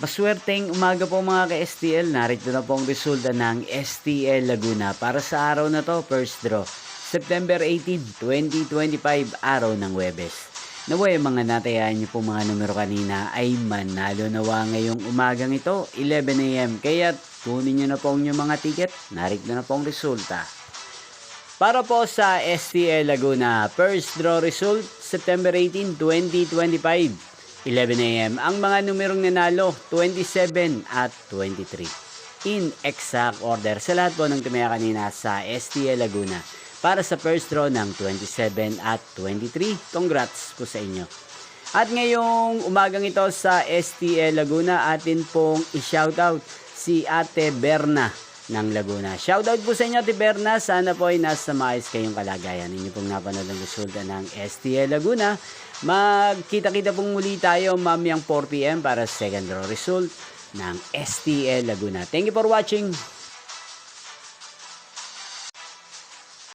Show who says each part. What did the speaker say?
Speaker 1: Maswerteng umaga po mga ka-STL. Narito na po ang resulta ng STL Laguna para sa araw na to, first draw. September 18, 2025, araw ng Webes. Naway mga natayaan niyo po mga numero kanina ay manalo nawa ngayong umagang ito, 11 AM. Kaya kunin niyo na po ang inyong mga ticket. Narito na po ang resulta. Para po sa STL Laguna, first draw result, September 18, 2025. 11 AM. Ang mga numerong nanalo, 27 at 23. In exact order sa lahat po ng tumaya kanina sa STL Laguna. Para sa first draw ng 27 at 23, congrats po sa inyo. At ngayong umagang ito sa STL Laguna, atin pong i-shoutout si Ate Berna ng Laguna. Shoutout po sa inyo, Ate Berna. Sana po ay nasa maayos kayong kalagayan. Inyo pong napanood ang resulta ng STL Laguna. Magkita-kita pong muli tayo mamayang 4 PM para sa second draw result ng STL Laguna. Thank you for watching.